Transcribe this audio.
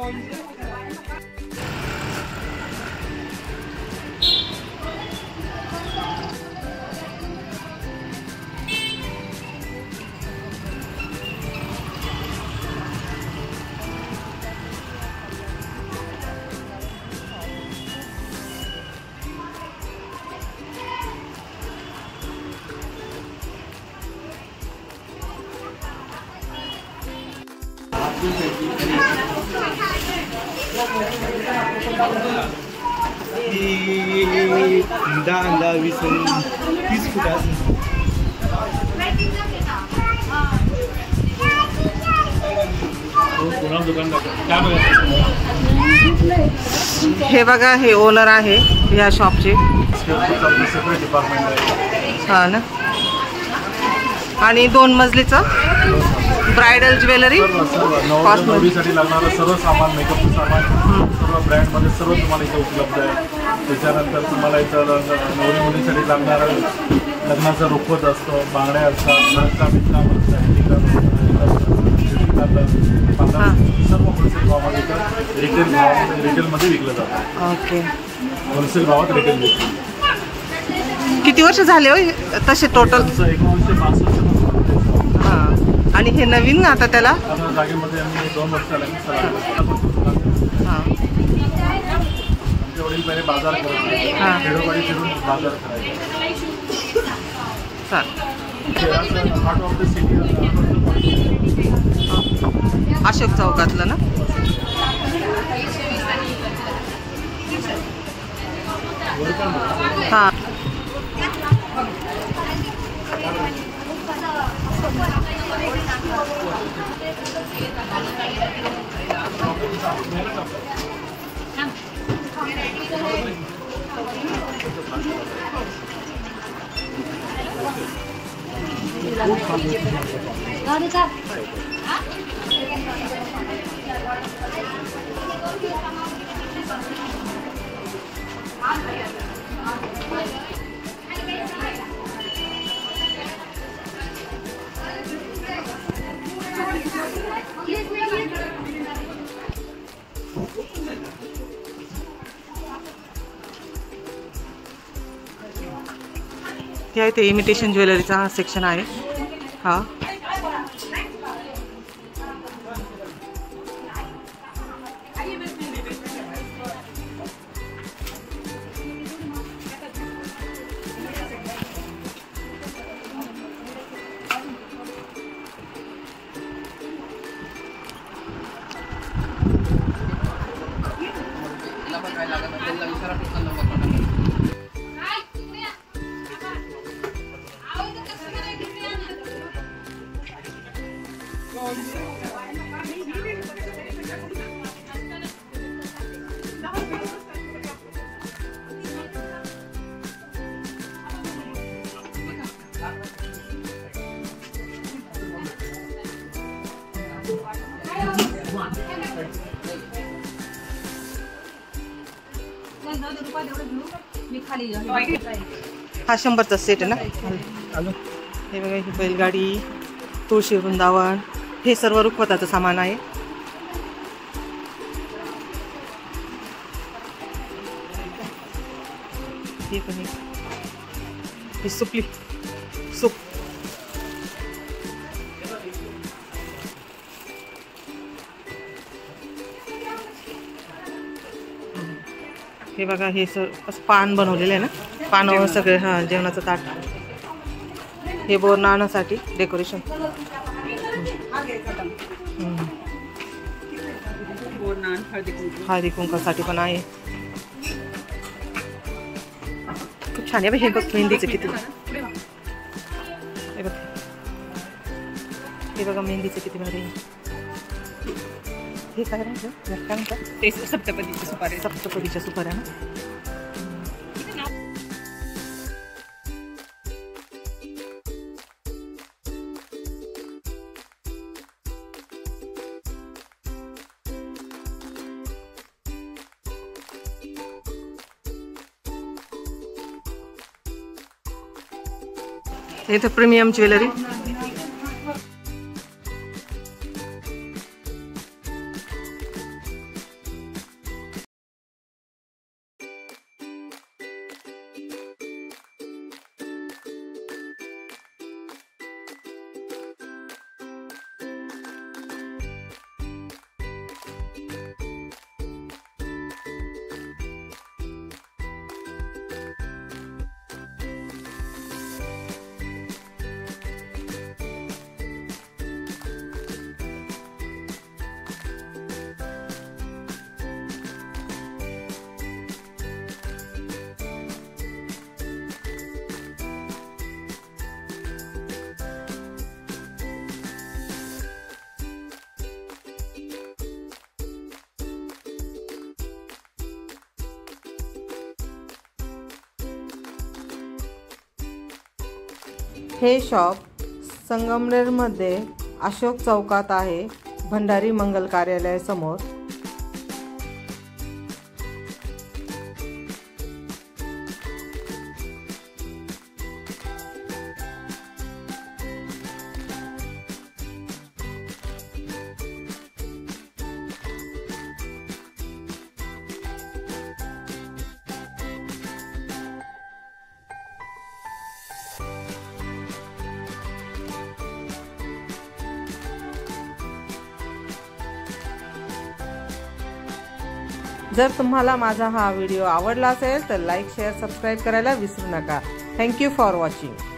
anda विसरून 30 foot हे बघा, हे ओनर आहे या शॉपचे. हा ना. आणि 2 मजलीचं ब्राइडल ज्वेलरी, नवरीसाठी लागणारं सर्व सामान, मेकअपचं सामान सर्व ब्रँडमध्ये सर्व तुम्हाला इथं उपलब्ध आहे. त्याच्यानंतर तुम्हाला इथं नवरी मुलीसाठी लागणारं लग्नाचं रोखवत असतं, बांगड्या असतात, सर्व होलसेल भावामध्ये इथं रिटेलमध्ये विकलं जातं. ओके. होलसेल भावात रिटेल विकलं. किती वर्ष झाले हो तसे टोटल? 1965. हां. आणि हे नवीन आता त्याला आता जागेमध्ये आम्ही 2 वर्ष झाले. हां. आमचे वडील पहिले बाजार करायचे, खेडोपाडी फिरून बाजार करायचे. Heart of the city Ashok चौकातलं ना. हां. ते आहे ते इमिटेशन ज्वेलरीचा सेक्शन आहे हा. हा 100चा सेट आहे ना. हे बघा, ही बैलगाडी, तुळशी वृंदावन, हे सर्व रुखवताचं सामान आहे. हे पण ही सुपली सूप. हे बघा, हे असं पान बनवलेलं आहे ना, पानावर सगळे. हा, जेवणाचं ताट. हे बोरनाण्यासाठी डेकोरेशन. हळदी कुंकासाठी पण आहे. खूप छान आहे. हे बघ, मेहंदीचं किती. हे बघा, मेहंदीचं किती भारी. हे काय म्हणतात ते? सप्तपदीच्या सुपाऱ्या. सप्तपदीच्या सुपाऱ्या ना. इथं प्रीमियम ज्वेलरी. हे शॉप संगमनेरमध्ये अशोक चौकात आहे, भंडारी मंगल कार्यालयासमोर. जर तुम्हाला माझा हा व्हिडिओ आवडला असेल तर लाईक, शेअर, सबस्क्राईब करायला विसरू नका. Thank you for watching.